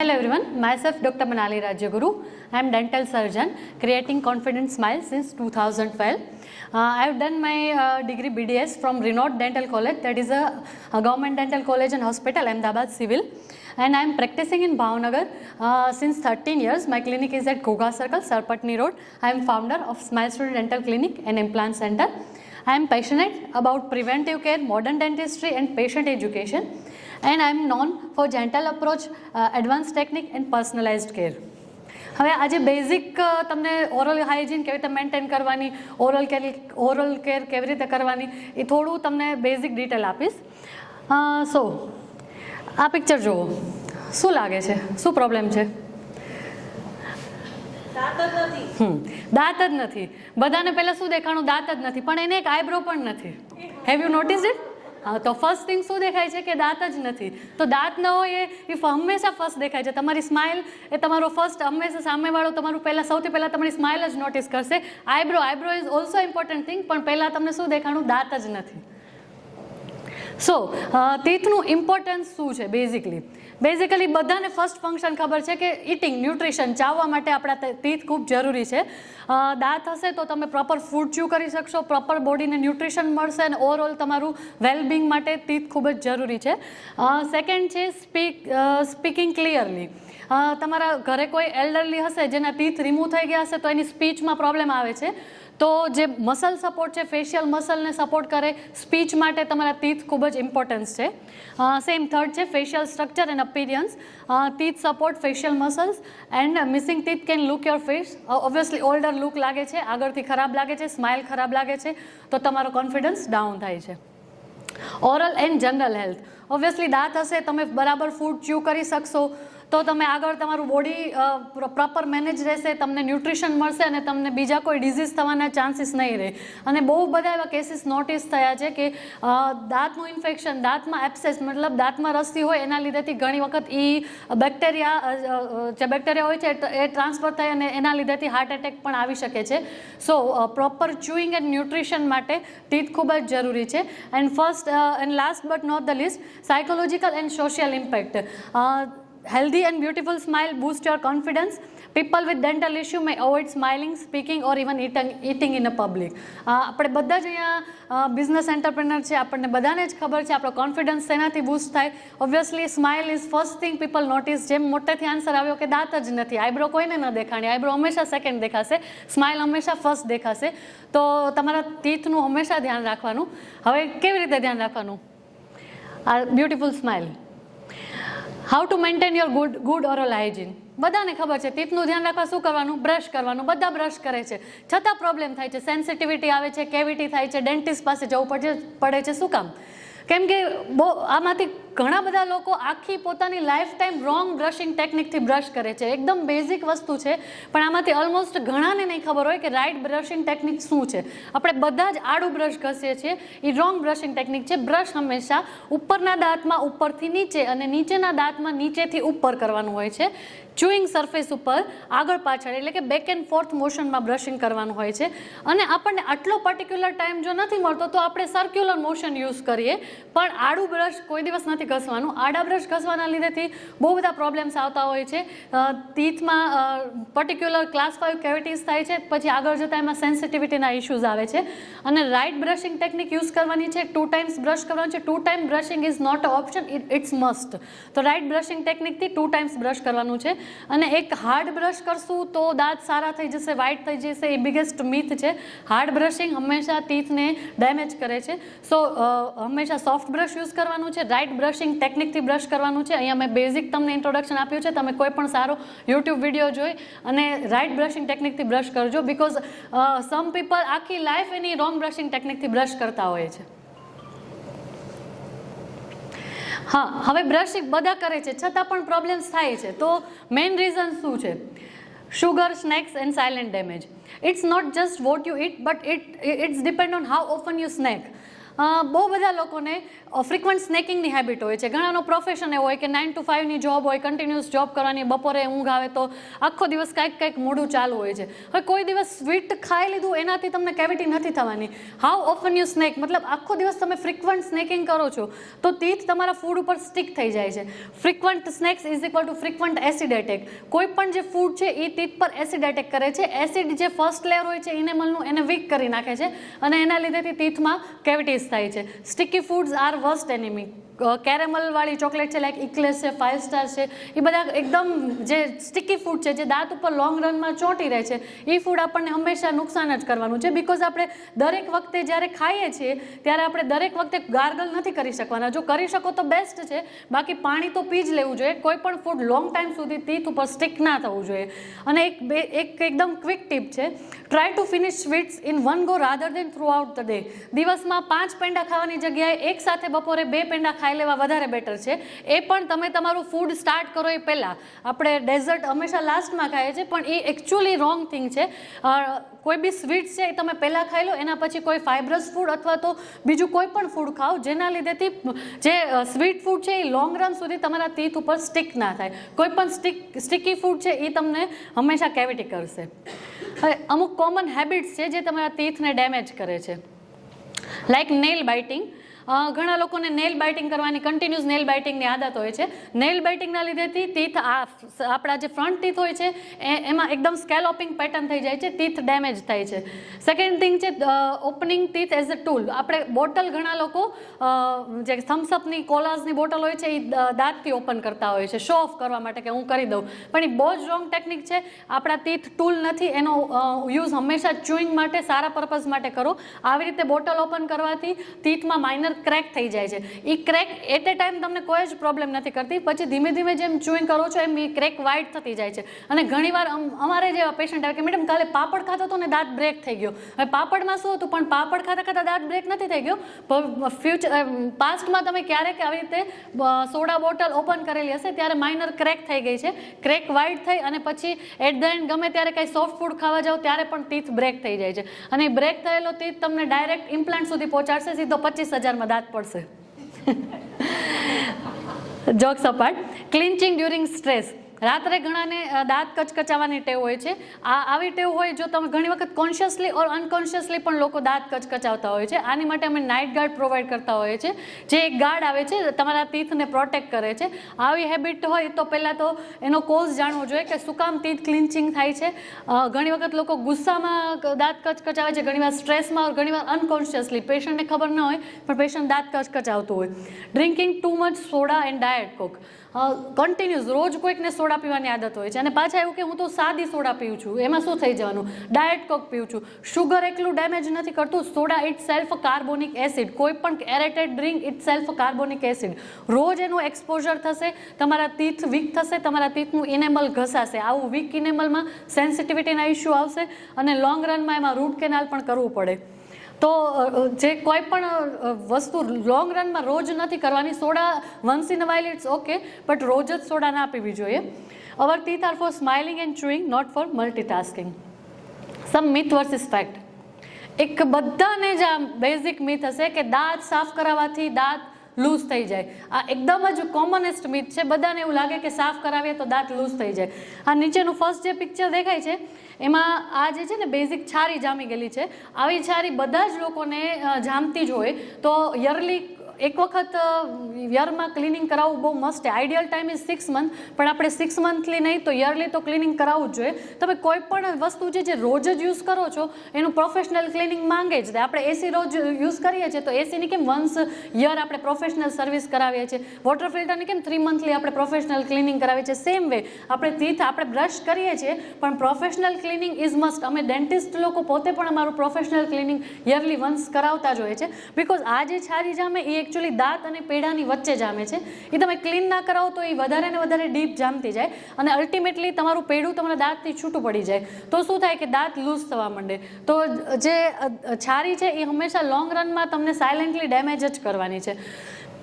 Hello everyone, myself Dr. Manali Rajaguru. I am dental surgeon creating confident smile since 2012. I have done my degree BDS from Renault Dental College, that is a government dental college and hospital, Ahmedabad Civil. And I am practicing in Bhavnagar since 13 years. My clinic is at Goga Circle, Sarpatni Road. I am founder of Smile Studio Dental Clinic and Implant Center. I am passionate about preventive care, modern dentistry and patient education. And I am known for gentle approach, advanced technique and personalized care. હવે આજે basic તમને oral hygiene કેવી રીતે maintain કરવાની, oral care કેવી રીતે કરવાની એ થોડું તમને બેઝિક ડિટેલ આપીશ. સો આ પિક્ચર જુઓ, શું લાગે છે, શું પ્રોબ્લેમ છે? દાંત જ નથી. બધાને પહેલાં શું દેખાણું? દાંત જ નથી, પણ એને એક આઈબ્રો પણ નથી. Have you notice it? હા, તો ફર્સ્ટ થિંગ શું દેખાય છે કે દાંત જ નથી. તો દાંત ન હોય એ હંમેશા ફર્સ્ટ દેખાય છે. તમારી સ્માઇલ એ તમારો ફર્સ્ટ, હંમેશા સામેવાળો તમારું સૌથી પહેલાં તમારી સ્માઇલ જ નોટિસ કરશે. Eyebrow is also important thing, પણ પહેલાં તમને શું દેખાણું? દાંત જ નથી. સો ટીથનું ઇમ્પોર્ટન્સ શું છે? બેઝિકલી બધાને ફર્સ્ટ ફંક્શન ખબર છે કે ઇટિંગ, ન્યુટ્રિશન, ચાવવા માટે આપણા ટીથ ખૂબ જરૂરી છે. દાંત હશે તો તમે પ્રોપર ફૂડ ચ્યુ કરી શકશો, પ્રોપર બોડીને ન્યુટ્રિશન મળશે અને ઓવરઓલ તમારું વેલબિંગ માટે ટીથ ખૂબ જ જરૂરી છે. સેકન્ડ છે સ્પીકિંગ ક્લિયરલી. તમારા ઘરે કોઈ એલ્ડરલી હશે જેના ટીથ રિમૂવ થઈ ગયા હશે તો એની સ્પીચમાં પ્રોબ્લેમ આવે છે. તો જે મસલ સપોર્ટ છે, ફેશિયલ મસલને સપોર્ટ કરે, સ્પીચ માટે તમારા ટીથ ખૂબ જ ઇમ્પોર્ટન્સ છે. સેમ થર્ડ છે facial structure and appearance. Teeth support facial muscles and missing teeth can look your face. Obviously older look લાગે છે, આગળથી ખરાબ લાગે છે, સ્માઇલ ખરાબ લાગે છે, તો તમારો કોન્ફિડન્સ ડાઉન થાય છે. Oral and general health. Obviously દાંત હશે, તમે બરાબર ફૂડ ચ્યુ કરી શકશો તો તમે આગળ તમારું બોડી પ્રોપર મેનેજ રહેશે, તમને ન્યુટ્રિશન મળશે અને તમને બીજા કોઈ ડિઝીઝ થવાના ચાન્સીસ નહીં રહે. અને બહુ બધા એવા કેસીસ નોટિસ થયા છે કે દાંતનું ઇન્ફેક્શન, દાંતમાં એબ્સેસ, મતલબ દાંતમાં રસી હોય એના લીધેથી ઘણી વખત જે બેક્ટેરિયા હોય છે એ ટ્રાન્સફર થાય અને એના લીધેથી હાર્ટ એટેક પણ આવી શકે છે. So proper chewing and nutrition માટે ટીથ ખૂબ જ જરૂરી છે. And first and last but not the least, psychological and social impact. Healthy and beautiful smile boosts your confidence. People with dental issue may avoid smiling, speaking or even eating in a public. આપણે બધા જ અહીંયા business entrepreneur છે, આપણને બધાને જ ખબર છે આપણો કોન્ફિડન્સ તેનાથી બૂસ્ટ થાય. Obviously smile is first thing people notice. જેમ મોટેથી આન્સર આવ્યો કે દાંત જ નથી, આઈબ્રો કોઈને ન દેખાણી, આઈબ્રો હંમેશા સેકન્ડ દેખાશે, સ્માઇલ હંમેશા ફર્સ્ટ દેખાશે. તો તમારા ટીથનું હંમેશા ધ્યાન રાખવાનું. હવે કેવી રીતે ધ્યાન રાખવાનું? આ beautiful smile. How to maintain your good oral hygiene. બધાને ખબર છે ટીથનું ધ્યાન રાખવા શું કરવાનું? બ્રશ કરવાનું. બધા બ્રશ કરે છે, છતાં પ્રોબ્લેમ થાય છે, સેન્સિટિવિટી આવે છે, કેવિટી થાય છે, ડેન્ટિસ્ટ પાસે જવું પડે છે. શું કામ? કેમ કે આમાંથી ઘણા બધા લોકો આખી પોતાની લાઈફ ટાઈમ રોંગ બ્રશિંગ ટેકનિકથી બ્રશ કરે છે. એકદમ બેઝિક વસ્તુ છે, પણ આમાંથી ઓલમોસ્ટ ઘણાને નહીં ખબર હોય કે રાઇટ બ્રશિંગ ટેકનિક શું છે. આપણે બધા જ આડું બ્રશ ઘસીએ છીએ, એ રોંગ બ્રશિંગ ટેકનિક છે. બ્રશ હંમેશા ઉપરના દાંતમાં ઉપરથી નીચે અને નીચેના દાંતમાં નીચેથી ઉપર કરવાનું હોય છે. ચ્યુઇંગ સરફેસ ઉપર આગળ પાછળ, એટલે કે બેક એન્ડ ફોર્થ મોશનમાં બ્રશિંગ કરવાનું હોય છે. અને આપણને આટલો પર્ટિક્યુલર ટાઈમ જો નથી મળતો તો આપણે સર્ક્યુલર મોશન યુઝ કરીએ, પણ આડું બ્રશ કોઈ દિવસ નથી ઘસવાનું. આડા બ્રશ ઘસવાના લીધેથી બહુ બધા પ્રોબ્લેમ્સ આવતા હોય છે. ટીથમાં પર્ટિક્યુલર ક્લાસ 5 કેવિટીઝ થાય છે, પછી આગળ જતાં એમાં સેન્સિટિવિટીના ઇશ્યુઝ આવે છે. અને રાઇટ બ્રશિંગ ટેકનિક યુઝ કરવાની છે. 2 ટાઈમ્સ બ્રશ કરવાનું છે. 2 time brushing is not a option, it's must. તો રાઇટ બ્રશિંગ ટેકનિકથી 2 ટાઈમ્સ બ્રશ કરવાનું છે. અને એક હાર્ડ બ્રશ કરશું તો દાંત સારા થઈ જશે, વ્હાઇટ થઈ જશે, એ બિગેસ્ટ મિથ છે. હાર્ડ બ્રશિંગ હંમેશા ટીથને ડેમેજ કરે છે. સો હંમેશા સોફ્ટ બ્રશ યુઝ કરવાનું છે. રાઇટ બ્રશિંગ ટેકનિકથી બ્રશ કરવાનું છે. અહીંયા મેં બેઝિક તમને ઇન્ટ્રોડક્શન આપ્યું છે. તમે કોઈ પણ સારો યુટ્યુબ વિડીયો જોઈ અને રાઇટ બ્રશિંગ ટેકનિકથી બ્રશ કરજો. બિકોઝ સમ પીપલ આખી લાઈફ એની રોંગ બ્રશિંગ ટેકનિકથી બ્રશ કરતા હોય છે. હા, હવે બ્રશિંગ બધા કરે છે, છતાં પણ પ્રોબ્લેમ્સ થાય છે. તો મેઇન રીઝન શું છે? sugar, snacks and silent damage. It's not just what you eat, but it's depend on how often you snack. બહુ બધા લોકોને ફ્રિકવન્ટ સ્નેકિંગની હેબિટ હોય છે. ઘણાનો પ્રોફેશન એવો હોય કે 9 to 5ની જોબ હોય, કન્ટિન્યુઅસ જોબ કરવાની, બપોરે ઊંઘ આવે તો આખો દિવસ કંઈક મોઢું ચાલુ હોય છે. હવે કોઈ દિવસ સ્વીટ ખાઈ લીધું એનાથી તમને કેવિટી નથી થવાની. હાઉ ઓફન યુ સ્નેક, મતલબ આખો દિવસ તમે ફ્રિકવન્ટ સ્નેકિંગ કરો છો તો ટીથ તમારા ફૂડ ઉપર સ્ટિક થઈ જાય છે. Frequent snacks is equal two frequent acid attack. કોઈ પણ જે ફૂડ છે એ ટીથ પર એસિડ એટેક કરે છે. એસિડ જે ફર્સ્ટ લેયર હોય છે ઇનેમલનું એને વીક કરી નાખે છે અને એના લીધેથી ટીથમાં કેવિટીઝ થાય છે. Sticky foods are worst enemy. કેરેમલવાળી ચોકલેટ છે, લાઈક ઇક્લેસ છે, 5 સ્ટાર છે, એ બધા એકદમ જે સ્ટિકી ફૂડ છે, જે દાંત ઉપર લોંગ રનમાં ચોંટી રહે છે, એ ફૂડ આપણને હંમેશા નુકસાન જ કરવાનું છે. બિકોઝ આપણે દરેક વખતે જ્યારે ખાઈએ છીએ ત્યારે આપણે દરેક વખતે ગાર્ગલ નથી કરી શકવાના. જો કરી શકો તો બેસ્ટ છે, બાકી પાણી તો પી જ લેવું જોઈએ. કોઈ પણ ફૂડ લોંગ ટાઈમ સુધી ટીથ ઉપર સ્ટિક ના થવું જોઈએ. અને એક એકદમ ક્વિક ટીપ છે, try to finish sweets in one go rather then through out the day. દિવસમાં 5 પેંડા ખાવાની જગ્યાએ એક સાથે બપોરે 2 પેંડા ખાઈ લેવા વધારે બેટર છે. એ પણ તમે તમારું ફૂડ સ્ટાર્ટ કરો એ પહેલાં. આપણે ડેઝર્ટ હંમેશા લાસ્ટમાં ખાઈએ છીએ, પણ એ એકચ્યુઅલી રોંગ થિંગ છે. કોઈ બી સ્વીટ્સ છે એ તમે પહેલાં ખાઈ લો, એના પછી કોઈ ફાઇબ્રસ ફૂડ અથવા તો બીજું કોઈ પણ ફૂડ ખાઓ જેના લીધેથી જે સ્વીટ ફૂડ છે એ લોંગ રન સુધી તમારા ટીથ ઉપર સ્ટિક ના થાય. કોઈ પણ સ્ટિકી ફૂડ છે એ તમને હંમેશા કેવિટી કરશે. હવે અમુક કોમન હેબિટ્સ છે જે તમારા ટીથને ડેમેજ કરે છે, લાઈક નેલ બાઇટિંગ. ઘણા લોકોને નેલ બાઇટિંગ કરવાની, કન્ટિન્યુઅસ નેલ બાઇટિંગની આદત હોય છે. નેલ બાઇટિંગના લીધેથી ટીથ આપણા જે ફ્રન્ટ ટીથ હોય છે એમાં એકદમ સ્કેલોપિંગ પેટર્ન થઈ જાય છે, ટીથ ડેમેજ થાય છે. સેકન્ડ થિંગ છે opening teeth as a tool. આપણે બોટલ, ઘણા લોકો જે થમ્સઅપની, કોલાઝની બોટલ હોય છે એ દાંતથી ઓપન કરતા હોય છે શો ઓફ કરવા માટે કે હું કરી દઉં, પણ એ બહુ જ રોંગ ટેકનિક છે. આપણા ટીથ ટૂલ નથી, એનો યુઝ હંમેશા ચ્યુઇંગ માટે, સારા પર્પઝ માટે કરો. આવી રીતે બોટલ ઓપન કરવાથી ટીથમાં માઇનર ક્રેક થઈ જાય છે. એ ક્રેક એટ એ ટાઈમ તમને કોઈ જ પ્રોબ્લેમ નથી કરતી, પછી ધીમે ધીમે જેમ ચ્યુઇંગ કરો છો એમ એ ક્રેક વાઇડ થતી જાય છે. અને ઘણીવાર અમારે જેવા પેશન્ટ આવે કે મેડમ કાલે પાપડ ખાતો હતો ને દાંત બ્રેક થઈ ગયો. હવે પાપડમાં શું હતું, પણ પાપડ ખાતા ખાતા દાંત બ્રેક નથી થઈ ગયો. પાસ્ટમાં તમે ક્યારેક આવી રીતે સોડા બોટલ ઓપન કરેલી હશે ત્યારે માઇનર ક્રેક થઈ ગઈ છે. ક્રેક વાઇડ થઈ અને પછી એટ ધ એન્ડ ગમે ત્યારે કંઈ સોફ્ટ ફૂડ ખાવા જાઓ ત્યારે પણ ટીથ બ્રેક થઈ જાય છે. અને બ્રેક થયેલો ટીથ તમને ડાયરેક્ટ ઇમ્પ્લાન્ટ સુધી પહોંચાડશે, સીધો 25,000માં દાંત પડશે. Jokes apart, clenching during stress. રાત્રે ઘણાને દાંત કચકચાવવાની ટેવ હોય છે. આવી ટેવ હોય, જો તમે ઘણી વખત કોન્શિયસલી ઓર અનકોન્શિયસલી પણ લોકો દાંત કચકચાવતા હોય છે. આની માટે અમે નાઇટ ગાર્ડ પ્રોવાઈડ કરતા હોઈએ છીએ, જે એક ગાર્ડ આવે છે તમારા ટીથને પ્રોટેક્ટ કરે છે. આવી હેબિટ હોય તો પહેલાં તો એનો કોઝ જાણવો જોઈએ કે શું કામ ટીથ ક્લિન્ચિંગ થાય છે. ઘણી વખત લોકો ગુસ્સામાં દાંત કચકચાવે છે, ઘણીવાર સ્ટ્રેસમાં, ઘણીવાર અનકોન્શિયસલી. પેશન્ટને ખબર ન હોય પણ પેશન્ટ દાંત કચકચાવતું હોય. Drinking too much soda and diet coke. Continuous રોજ કોઈકને સોડા પીવાની આદત હોય છે અને પાછા એવું કે હું તો સાદી સોડા પીઉં છું, એમાં શું થઈ જવાનું, ડાયટ કોક પીઉં છું. શુગર એકલું ડેમેજ નથી કરતું, soda it self carbonic acid. કોઈ પણ aerated drink it self carbonic acid. રોજ એનું એક્સપોઝર થશે, તમારા ટીથ વીક થશે, તમારા ટીથનું ઇનેમલ ઘસાશે. આવું વીક ઇનેમલમાં સેન્સિટિવિટીના ઇસ્યુ આવશે અને લોંગ રનમાં એમાં રૂટ કેનાલ પણ કરવું પડે. તો જે કોઈ પણ વસ્તુ લોંગ રનમાં રોજ નથી કરવાની. Soda once in a while it's okay, but રોજ જ સોડા ના પીવી જોઈએ. Our teeth are for smiling and chewing, not for multitasking. Some myth versus fact. એક બધાને જ આ બેઝિક મિથ હશે કે દાંત સાફ કરાવવાથી દાંત લૂઝ થઈ જાય. આ એકદમ જ કોમનેસ્ટ મિથ છે. બધાને એવું લાગે કે સાફ કરાવીએ તો દાંત લૂઝ થઈ જાય. આ નીચેનું ફર્સ્ટ જે પિક્ચર દેખાય છે એમાં આ જે છે ને બેઝિક છારી જામી ગયેલી છે. આવી છારી બધા જ લોકોને જામતી જ હોય. તો યરલી એક વખત યરમાં ક્લિનિંગ કરાવવું બહુ મસ્ત છે. આઈડિયલ ટાઈમ ઇઝ 6 મંથ, પણ આપણે 6 મંથલી નહીં તો યરલી તો ક્લિનિંગ કરાવવું જ જોઈએ. તમે કોઈ પણ વસ્તુ છે જે રોજ જ યુઝ કરો છો એનું પ્રોફેશનલ ક્લિનિંગ માંગે જ. આપણે એસી રોજ યુઝ કરીએ છીએ તો એસીની કેમ વન્સ યર આપણે પ્રોફેશનલ સર્વિસ કરાવીએ છીએ, વોટર ફિલ્ટરની કેમ 3 મંથલી આપણે પ્રોફેશનલ ક્લિનિંગ કરાવીએ છીએ. સેમ વે આપણે ટીથ આપણે બ્રશ કરીએ છીએ પણ પ્રોફેશનલ ક્લિનિંગ ઇઝ મસ્ટ. અમે ડેન્ટિસ્ટ લોકો પોતે પણ અમારું પ્રોફેશનલ ક્લિનિંગ યરલી વન્સ કરાવતા જ હોઈએ છીએ. બિકોઝ આ જે છારી જામે એ એકચ્યુઅલી દાંત અને પેઢાની વચ્ચે જામે છે. એ તમે ક્લીન ના કરાવો તો એ વધારે ને વધારે ડીપ જામતી જાય અને અલ્ટિમેટલી તમારું પેઢું તમારા દાંતથી છૂટું પડી જાય. તો શું થાય કે દાંત લૂઝ થવા માંડે. તો જે છારી છે એ હંમેશા લોંગ રનમાં તમને સાયલેન્ટલી ડેમેજ જ કરવાની છે.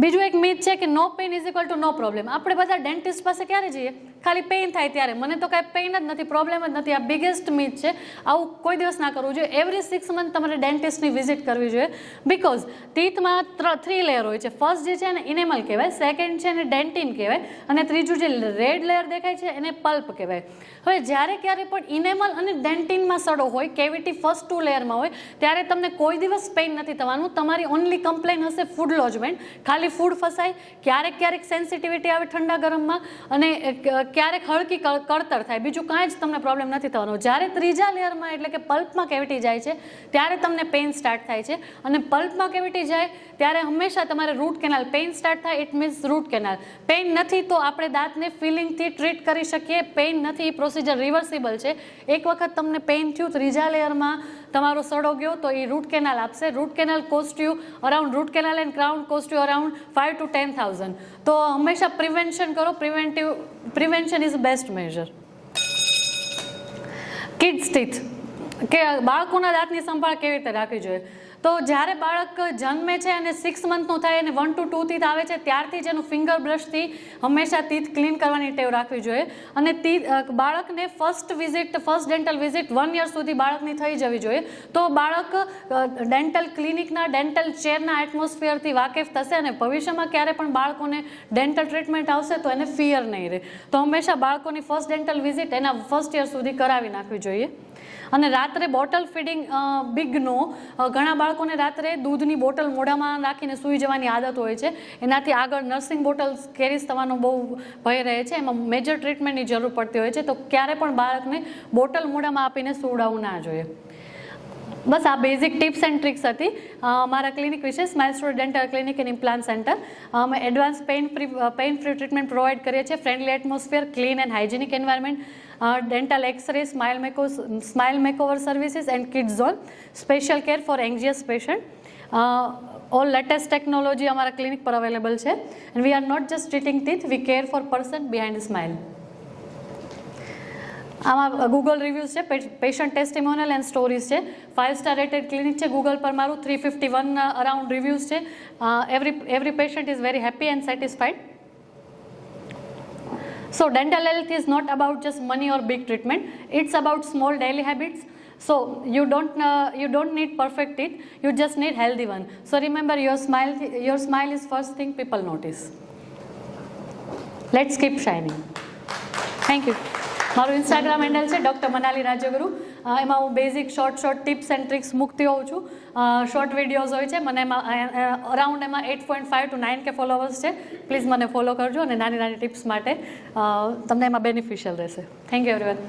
બીજું એક મિથ છે કે no pain is equal to no problem. આપણે બધા ડેન્ટિસ્ટ પાસે ક્યારે જઈએ, ખાલી પેઇન થાય ત્યારે. મને તો કાંઈ પેઇન જ નથી, પ્રોબ્લેમ જ નથી. આ બિગેસ્ટ મિથ છે. આવું કોઈ દિવસ ના કરવું જોઈએ. એવરી 6 મંથ તમારે ડેન્ટિસ્ટની વિઝિટ કરવી જોઈએ. બિકોઝ ટીથમાં 3 લેયર હોય છે. ફર્સ્ટ જે છે એને ઇનેમલ કહેવાય, સેકન્ડ છે એને ડેન્ટિન કહેવાય, અને ત્રીજું જે રેડ લેયર દેખાય છે એને પલ્પ કહેવાય. હવે જ્યારે ક્યારે પણ ઇનેમલ અને ડેન્ટિનમાં સડો હોય, કેવિટી ફર્સ્ટ 2 લેયરમાં હોય, ત્યારે તમને કોઈ દિવસ પેઇન નથી થવાનું. તમારી ઓનલી કમ્પ્લેન હશે ફૂડ લોજમેન્ટ. ખાલી ફૂડ ફસાય, ક્યારેક સેન્સિટિવિટી આવે ઠંડા ગરમમાં, અને ક્યારેક હળકી કળતર થાય. બીજું કાંઈ જ તમને પ્રોબ્લેમ નથી થવાનો. જ્યારે ત્રીજા લેયરમાં એટલે કે પલ્પમાં કેવિટી જાય છે ત્યારે તમને પેઇન સ્ટાર્ટ થાય છે. અને પલ્પમાં કેવિટી જાય ત્યારે હંમેશા તમારે રૂટ કેનાલ, પેઇન સ્ટાર્ટ થાય it means root canal. Pain નથી તો આપણે દાંતને ફિલિંગથી ટ્રીટ કરી શકીએ. પેઇન નથી, પ્રોસિજર રિવર્સિબલ છે. એક વખત તમને પેઇન થયું, ત્રીજા લેયરમાં તમારો સડો ગયો, તો એ રૂટ કેનાલ આપશે. Root canal cost you around, root canal and crown cost you around 5 to 10,000. તો હંમેશા પ્રિવેન્શન કરો. Prevention is best major. Kids teeth, કે બાળકોના દાંતની સંભાળ કેવી રીતે રાખવી જોઈએ? તો જ્યારે બાળક જન્મે છે અને 6 મંથનું થાય અને 1 to 2 ટીથ આવે છે, ત્યારથી જ એનું ફિંગર બ્રશથી હંમેશા ટીથ ક્લીન કરવાની ટેવ રાખવી જોઈએ. અને બાળકને ફર્સ્ટ ડેન્ટલ વિઝિટ 1 યર સુધી બાળકની થઈ જવી જોઈએ. તો બાળક ડેન્ટલ ક્લિનિકના, ડેન્ટલ ચેરના એટમોસ્ફિયરથી વાકેફ થશે, અને ભવિષ્યમાં ક્યારે પણ બાળકોને ડેન્ટલ ટ્રીટમેન્ટ આવશે તો એને ફિયર નહીં રહે. તો હંમેશા બાળકોની ફર્સ્ટ ડેન્ટલ વિઝિટ એના ફર્સ્ટ યર સુધી કરાવી નાખવી જોઈએ. અને રાત્રે બોટલ ફીડિંગ બિગ નો. ઘણા બાળકોને રાત્રે દૂધની બોટલ મોઢામાં રાખીને સૂઈ જવાની આદત હોય છે. એનાથી આગળ નર્સિંગ બોટલ કેરીઝ થવાનો બહુ ભય રહે છે. એમાં મેજર ટ્રીટમેન્ટની જરૂર પડતી હોય છે. તો ક્યારે પણ બાળકને બોટલ મોઢામાં આપીને સુવડાવવું ના જોઈએ. બસ આ બેઝિક ટિપ્સ એન્ડ ટ્રિક્સ હતી મારા ક્લિનિક વિશે, smile studio dental clinic and implant centre. અમે advance pain free treatment provide કરીએ છીએ. Friendly atmosphere, clean and hygienic environment, dental x-ray, smile makeover services and kids zone, special care for anxious patient. All latest technology हमारा clinic पर available है. And we are not just treating teeth, we care for person behind the smile. આમાં Google reviews છે, patient ટેસ્ટિમોનિયલ and stories છે. 5-star rated clinic છે. Google પર મારું 351 around reviews છે. Every patient is very happy and satisfied. So dental health is not about just money or big treatment. It's about small daily habits. So you don't need perfect teeth. You just need healthy one. So remember, your smile is first thing people notice. Let's keep shining. Thank you. મારું Instagram handle છે doctor Manali Rajyaguru. એમાં હું basic short tips and tricks મૂકતી હોઉં છું. Short videos હોય છે. મને એમાં અરાઉન્ડ 8.5 to 9K ફોલોવર્સ છે. પ્લીઝ મને ફોલો કરજો, અને નાની ટિપ્સ માટે તમને એમાં બેનિફિશિયલ રહેશે. Thank you everyone.